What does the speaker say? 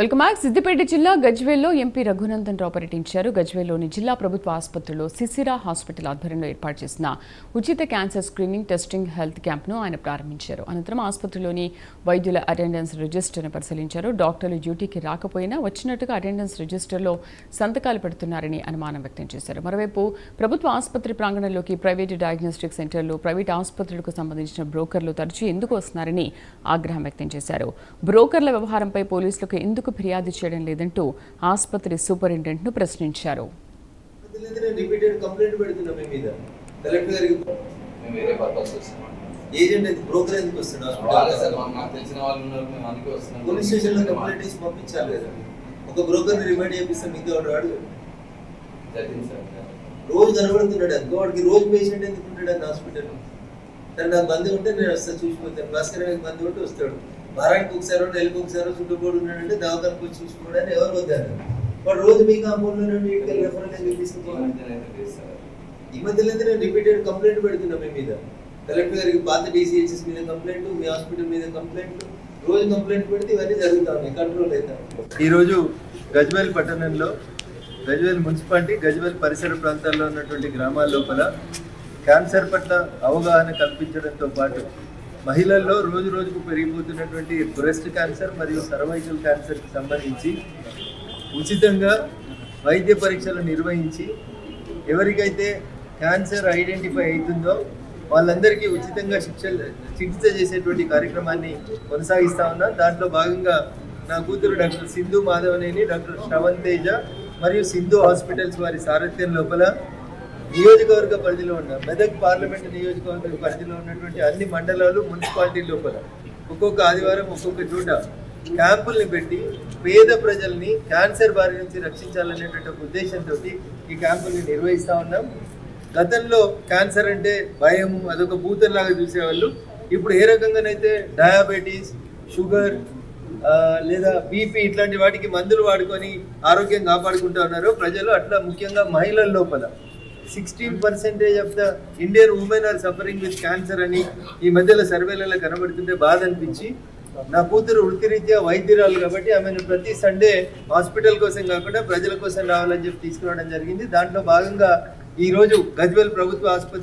Welcome back. Siddipet జిల్లా గజ్వేల్లో MP Raghunandan Rao పర్యటించారు. గజ్వేల్లోని జిల్లా ప్రభుత్వ ఆసుపత్రిలో సిసిరా హాస్పిటల్ ఆధ్వర్యంలో ఏర్పాటు చేసిన ఉచిత క్యాన్సర్ స్క్రీనింగ్ టెస్టింగ్ హెల్త్ క్యాంప్ను ఆయన ప్రారంభించారు. అనంతరం ఆసుపత్రిలోని వైద్యుల అటెండెన్స్ రిజిస్టర్ను పరిశీలించారు. డాక్టర్లు డ్యూటీకి రాకపోయినా వచ్చినట్టుగా అటెండెన్స్ రిజిస్టర్లో సంతకాలు పెడుతున్నారని అనుమానం వ్యక్తం చేశారు. మరోవైపు ప్రభుత్వ ఆసుపత్రి ప్రాంగణంలోకి ప్రైవేటు డయాగ్నోస్టిక్ సెంటర్లు, ప్రైవేట్ ఆసుపత్రులకు సంబంధించిన బ్రోకర్లు తరచూ ఎందుకు వస్తున్నారని ఆగ్రహం వ్యక్తం చేశారు. బ్రోకర్ల వ్యవహారంపై పోలీసులకు ఎందుకు ఫిర్యాదు చేయడం లేదంటూ ఆసుపత్రి సూపరింటెండెంట్ను ప్రశ్నించారు. రోజు కనబడుతున్నాడు అనుకో, వాడికి రోజు పేషెంట్ ఎందుకు ఉంటాడు హాస్పిటల్? తను నాకు బంద్ ఉంటే నేను వస్తాను, చూసిపోతాను. భాస్కర్ బంద్ ఉంటే వస్తాడు. వారానికి ఒకసారి నెలకు ఒకసారి చుట్టుకోడు ఉన్నాడంటే దవాఖానకు వచ్చి చూసుకోవడానికి ఎవరు వద్దారు? వాడు రోజు మీ కాంపౌండ్ లో రెఫరెన్స్ ఎందుకు తీసుకుంటాను? ఈ మధ్యలో నేను రిపీటెడ్ కంప్లైంట్ పెడుతున్నా మీ మీద. కలెక్టర్ గారికి పాత DCHS మీద కంప్లైంట్, మీ హాస్పిటల్ మీద కంప్లైంట్, రోజు కంప్లైంట్ పెడితే ఇవన్నీ జరుగుతా ఉన్నాయి, కంట్రోల్ అవుతాయి. ఈరోజు గజ్వేల్ పట్టణంలో, గజ్వేల్ మున్సిపాలిటీ, గజ్వేల్ పరిసర ప్రాంతాల్లో ఉన్నటువంటి గ్రామాల లోపల క్యాన్సర్ పట్ల అవగాహన కల్పించడంతో పాటు మహిళల్లో రోజు రోజుకు పెరిగిపోతున్నటువంటి బ్రెస్ట్ క్యాన్సర్ మరియు సర్వైకల్ క్యాన్సర్కి సంబంధించి ఉచితంగా వైద్య పరీక్షలు నిర్వహించి ఎవరికైతే క్యాన్సర్ ఐడెంటిఫై అవుతుందో వాళ్ళందరికీ ఉచితంగా చికిత్స చేసేటువంటి కార్యక్రమాన్ని కొనసాగిస్తా ఉన్నాం. దాంట్లో భాగంగా నా కూతురు డాక్టర్ సింధు మాధవనేని, డాక్టర్ శ్రవణ్ తేజ మరియు సింధు హాస్పిటల్స్ వారి సారథ్యం లోపల నియోజకవర్గ పరిధిలో ఉన్న మెదక్ పార్లమెంట్ నియోజకవర్గ పరిధిలో ఉన్నటువంటి అన్ని మండలాలు, మున్సిపాలిటీ లోపల ఒక్కొక్క ఆదివారం ఒక్కొక్క చోట క్యాంపుల్ని పెట్టి పేద ప్రజల్ని క్యాన్సర్ బారి నుంచి రక్షించాలనేటువంటి ఒక ఉద్దేశంతో ఈ క్యాంపుల్ని నిర్వహిస్తూ ఉన్నాం. గతంలో క్యాన్సర్ అంటే భయం, అదొక భూతంలాగా చూసేవాళ్ళు. ఇప్పుడు ఏ రకంగానైతే డయాబెటీస్, షుగర్ లేదా బీపీ ఇట్లాంటి వాటికి మందులు వాడుకొని ఆరోగ్యం కాపాడుకుంటూ ఉన్నారో ప్రజలు, అట్లా ముఖ్యంగా మహిళల లోపల 16% of the Indian women are suffering with cancer అని ఈ మధ్యలో సర్వేలలో కనబడుతుంటే బాధ అనిపించి, నా కూతురు వృత్తిరీత్యా వైద్యురాలు కాబట్టి ఆమెను ప్రతి సండే హాస్పిటల్ కోసం కాకుండా ప్రజల కోసం రావాలని చెప్పి తీసుకురావడం జరిగింది. దాంట్లో భాగంగా ఈరోజు గజ్వేల్ ప్రభుత్వ ఆసుపత్రి